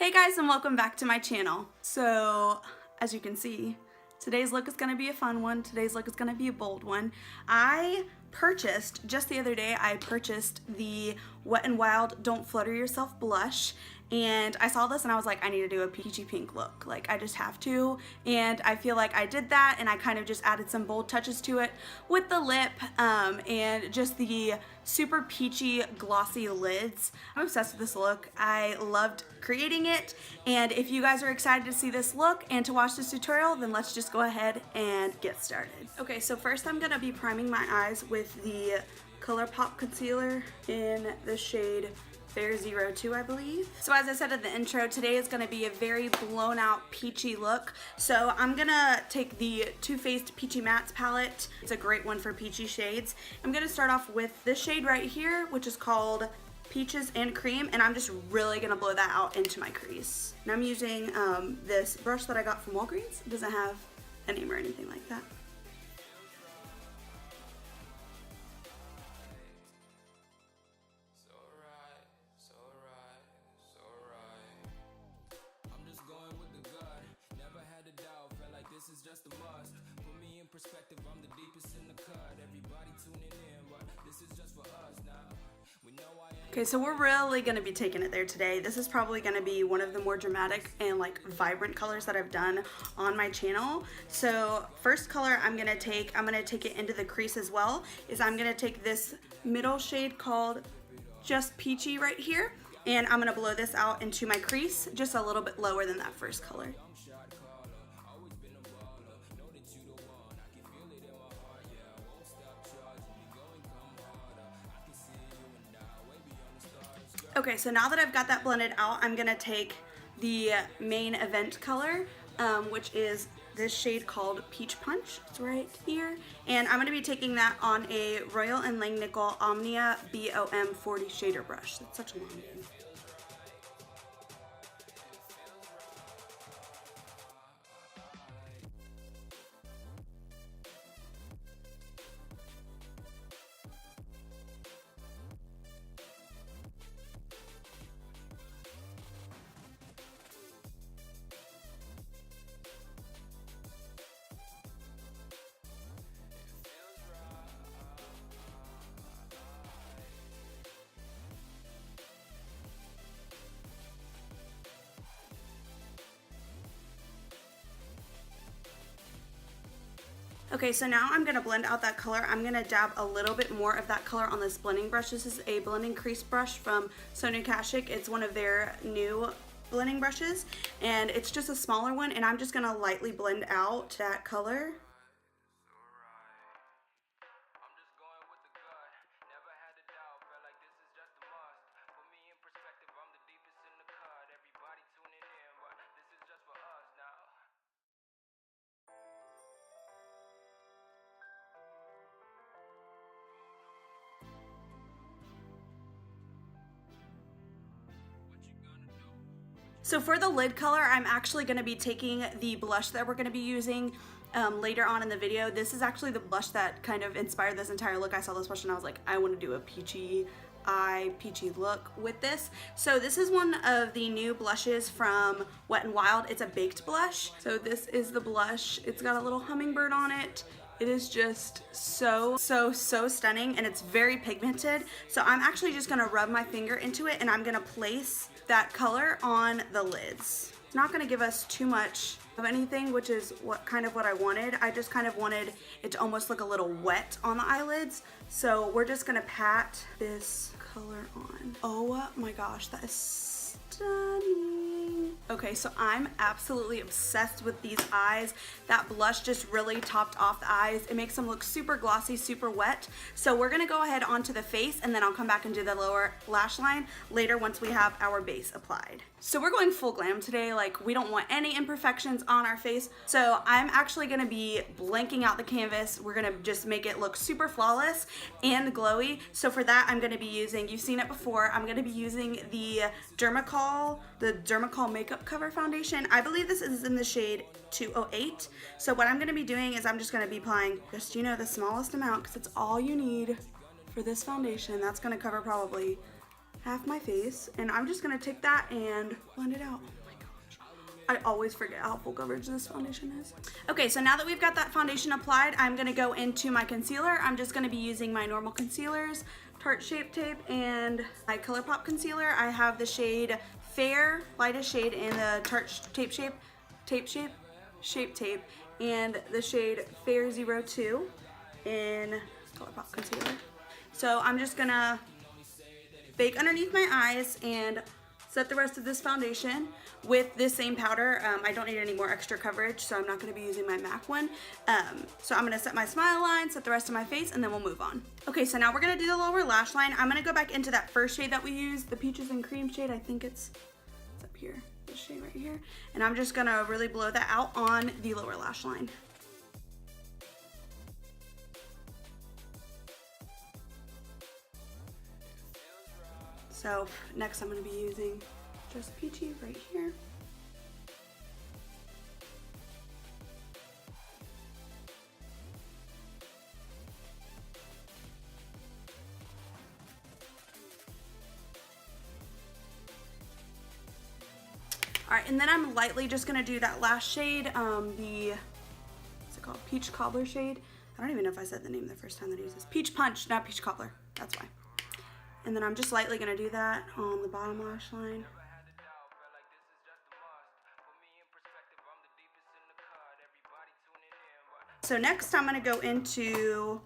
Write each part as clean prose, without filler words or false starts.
Hey guys, and welcome back to my channel. So, as you can see, today's look is going to be a fun one. Today's look is going to be a bold one. Just the other day, I purchased the Wet n Wild Don't Flutter Yourself blush. And I saw this and I was like, I need to do a peachy pink look. Like, I just have to. And I feel like I did that, and I kind of just added some bold touches to it with the lip and just the super peachy glossy lids. I'm obsessed with this look. I loved creating it. And if you guys are excited to see this look and to watch this tutorial, then let's just go ahead and get started. Okay, so first I'm gonna be priming my eyes with the ColourPop concealer in the shade Fair 02, I believe. So as I said in the intro, today is going to be a very blown out peachy look. So I'm going to take the Too Faced Peachy Mattes palette. It's a great one for peachy shades. I'm going to start off with this shade right here, which is called Peaches and Cream, and I'm just really going to blow that out into my crease. And I'm using this brush that I got from Walgreens. It doesn't have a name or anything like that. Perspective, I'm the deepest in the cut. Everybody tuning in, but this is just for us now. We know I am. Okay, so we're really gonna be taking it there today. This is probably gonna be one of the more dramatic and like vibrant colors that I've done on my channel. So first color I'm gonna take it into the crease as well, is I'm gonna take this middle shade called Just Peachy right here, and I'm gonna blow this out into my crease just a little bit lower than that first color. Okay, so now that I've got that blended out, I'm gonna take the main event color, which is this shade called Peach Punch. It's right here. And I'm gonna be taking that on a Royal & Langnickel Omnia BOM 40 shader brush. That's such a long name. Okay, so now I'm gonna blend out that color. I'm gonna dab a little bit more of that color on this blending brush. This is a blending crease brush from Sonia Kashuk. It's one of their new blending brushes, and it's just a smaller one, and I'm just gonna lightly blend out that color. So for the lid color, I'm actually going to be taking the blush that we're going to be using later on in the video. This is actually the blush that kind of inspired this entire look. I saw this blush and I was like, I want to do a peachy look with this. So this is one of the new blushes from Wet n Wild. It's a baked blush. So this is the blush. It's got a little hummingbird on it. It is just so stunning, and it's very pigmented. So I'm actually just gonna rub my finger into it, and I'm gonna place that color on the lids. It's not gonna give us too much of anything, which is what I wanted. I just kind of wanted it to almost look a little wet on the eyelids. So we're just gonna pat this color on. Oh my gosh, that is stunning. Okay, so I'm absolutely obsessed with these eyes. That blush just really topped off the eyes. It makes them look super glossy, super wet. So we're gonna go ahead onto the face, and then I'll come back and do the lower lash line later once we have our base applied. So we're going full glam today. Like, we don't want any imperfections on our face. So I'm actually gonna be blanking out the canvas. We're gonna just make it look super flawless and glowy. So for that, I'm gonna be using, you've seen it before, I'm gonna be using the Dermacol Makeup Cover Foundation. I believe this is in the shade 208. So what I'm gonna be doing is I'm just gonna be applying just, you know, the smallest amount, because it's all you need for this foundation. That's gonna cover probably half my face, and I'm just gonna take that and blend it out. Oh my gosh, I always forget how full coverage this foundation is. Okay, so now that we've got that foundation applied, I'm gonna go into my concealer. I'm just gonna be using my normal concealers, Tarte Shape Tape, and my ColourPop concealer. I have the shade Fair, lightest shade in the Tarte Shape Tape, and the shade Fair 02 in ColourPop concealer. So I'm just gonna bake underneath my eyes and set the rest of this foundation with this same powder. I don't need any more extra coverage, so I'm not gonna be using my MAC one. So I'm gonna set my smile line, set the rest of my face, and then we'll move on. Okay, so now we're gonna do the lower lash line. I'm gonna go back into that first shade that we used, the Peaches and Cream shade. I think it's up here, this shade right here. And I'm just gonna really blow that out on the lower lash line. So next I'm gonna be using just Peachy right here. All right, and then I'm lightly just gonna do that last shade, what's it called? Peach Cobbler shade. I don't even know if I said the name the first time that I used this. Peach Punch, not Peach Cobbler, that's why. And then I'm just lightly gonna do that on the bottom lash line. So next I'm gonna go into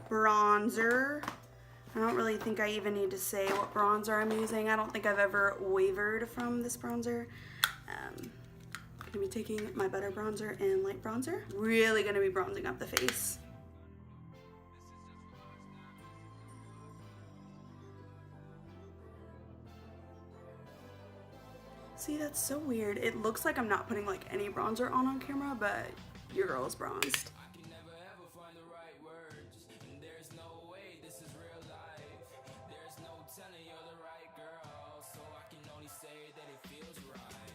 bronzer. I don't really think I even need to say what bronzer I'm using. I don't think I've ever wavered from this bronzer. I'm gonna be taking my Butter Bronzer and Light Bronzer. Really gonna be bronzing up the face. See, that's so weird. It looks like I'm not putting like any bronzer on camera, but your girl is bronzed.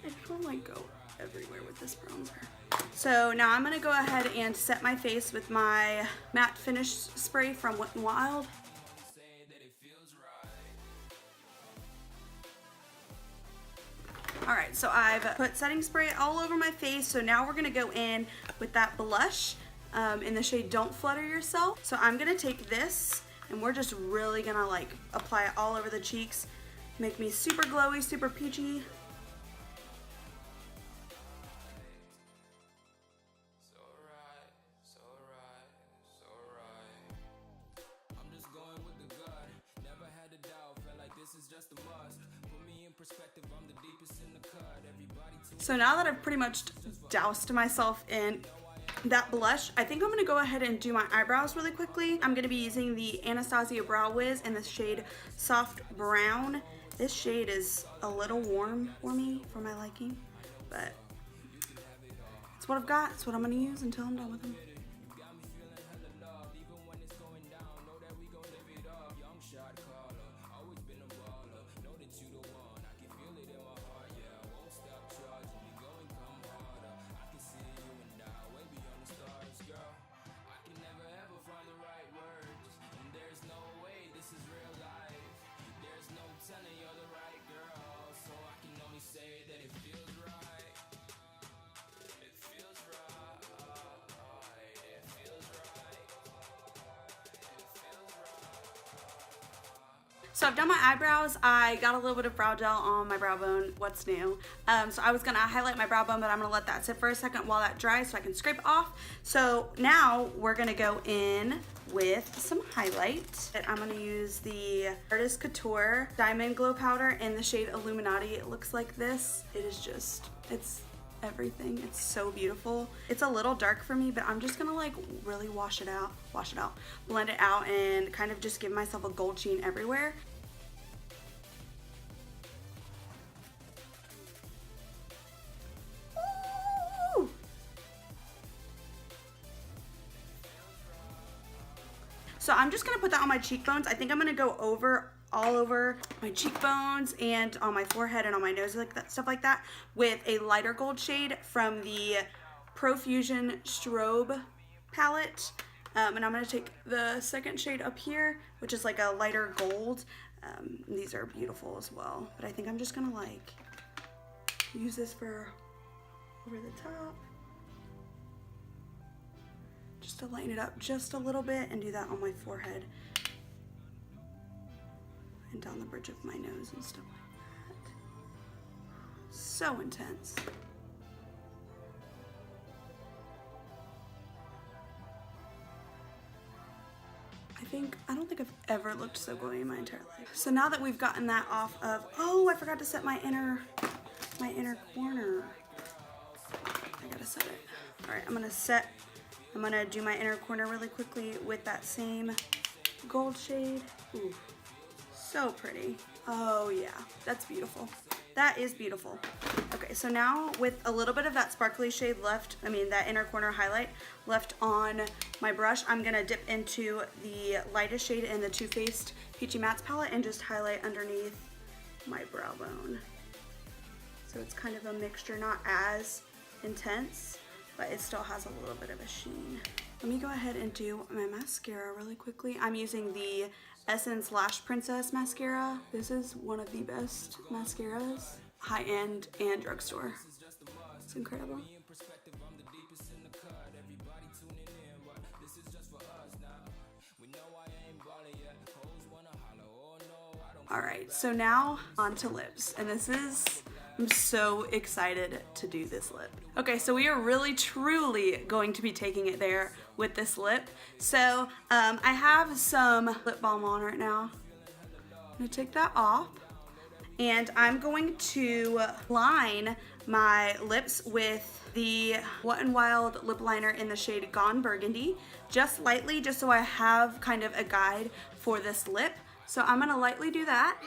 I don't like go everywhere with this bronzer. So now I'm gonna go ahead and set my face with my matte finish spray from Wet n Wild. All right, so I've put setting spray all over my face. So now we're gonna go in with that blush in the shade Don't Flutter Yourself. So I'm gonna take this and we're just really gonna like apply it all over the cheeks. Make me super glowy, super peachy. So now that I've pretty much doused myself in that blush, I think I'm gonna go ahead and do my eyebrows really quickly. I'm gonna be using the Anastasia Brow Wiz in the shade Soft Brown. This shade is a little warm for me, for my liking, but it's what I've got. It's what I'm gonna use until I'm done with them. So I've done my eyebrows. I got a little bit of brow gel on my brow bone. What's new? So I was gonna highlight my brow bone, but I'm gonna let that sit for a second while that dries so I can scrape it off. So now we're gonna go in with some highlight. I'm gonna use the Artist Couture Diamond Glow Powder in the shade Illuminati. It looks like this. It is just, it's everything. It's so beautiful. It's a little dark for me, but I'm just gonna like really wash it out, blend it out, and kind of just give myself a gold sheen everywhere. Ooh. So I'm just gonna put that on my cheekbones. I think I'm gonna go all over my cheekbones and on my forehead and on my nose, like that, stuff like that, with a lighter gold shade from the Profusion Strobe palette. And I'm gonna take the second shade up here, which is like a lighter gold. These are beautiful as well, but I think I'm just gonna like use this for over the top, just to lighten it up just a little bit, and do that on my forehead and down the bridge of my nose and stuff like that. So intense. I don't think I've ever looked so glowy in my entire life. So now that we've gotten that off of, oh, I forgot to set my inner corner. I gotta set it. All right, I'm gonna do my inner corner really quickly with that same gold shade. Ooh, so pretty. Oh yeah, that's beautiful. That is beautiful. Okay, so now with a little bit of that sparkly shade left, that inner corner highlight left on my brush, I'm gonna dip into the lightest shade in the Too Faced Peachy Mattes palette and just highlight underneath my brow bone. So it's kind of a mixture, not as intense, but it still has a little bit of a sheen. Let me go ahead and do my mascara really quickly. I'm using the Essence Lash Princess mascara. This is one of the best mascaras, high-end and drugstore. It's incredible. All right, so now on to lips, and I'm so excited to do this lip. Okay, so we are really truly going to be taking it there with this lip. So I have some lip balm on right now. I'm gonna take that off, and I'm going to line my lips with the Wet n Wild lip liner in the shade Gone Burgundy, just lightly, just so I have kind of a guide for this lip. So I'm gonna lightly do that.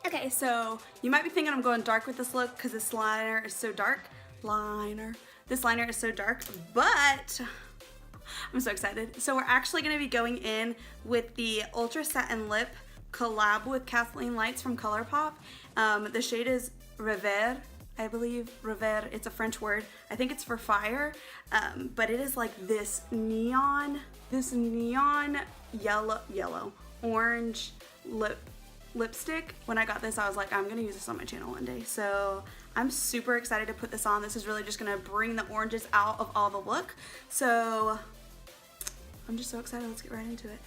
Okay, so you might be thinking I'm going dark with this look because this liner is so dark. This liner is so dark, but I'm so excited. So we're actually going to be going in with the Ultra Satin Lip collab with Kathleen Lights from ColourPop. The shade is Revers, I believe. Revers, it's a French word. I think it's for fire, but it is like this neon yellow, orange lipstick. When I got this, I was like, I'm gonna use this on my channel one day. So I'm super excited to put this on. This is really just gonna bring the oranges out of all the look. So I'm just so excited. Let's get right into it.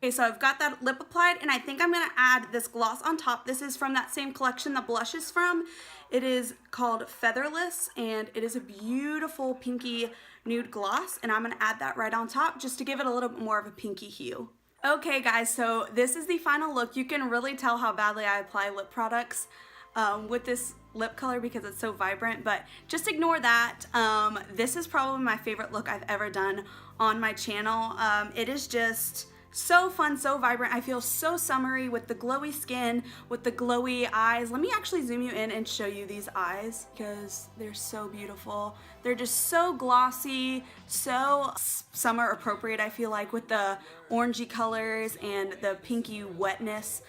Okay, so I've got that lip applied, and I think I'm gonna add this gloss on top. This is from that same collection the blush is from. It is called Featherless, and it is a beautiful pinky nude gloss, and I'm gonna add that right on top just to give it a little bit more of a pinky hue. Okay guys, so this is the final look. You can really tell how badly I apply lip products with this lip color because it's so vibrant, but just ignore that. This is probably my favorite look I've ever done on my channel. It is just so fun, so vibrant. I feel so summery with the glowy skin, with the glowy eyes. Let me actually zoom you in and show you these eyes because they're so beautiful. They're just so glossy, so summer appropriate, I feel like, with the orangey colors and the pinky wetness.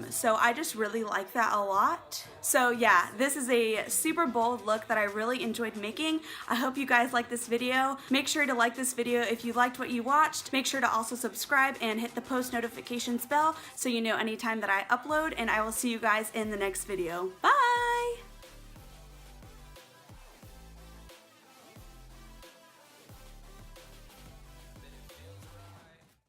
So I just really like that a lot. So yeah, this is a super bold look that I really enjoyed making. I hope you guys like this video. Make sure to like this video if you liked what you watched. Make sure to also subscribe and hit the post notifications bell so you know anytime that I upload, and I will see you guys in the next video. Bye!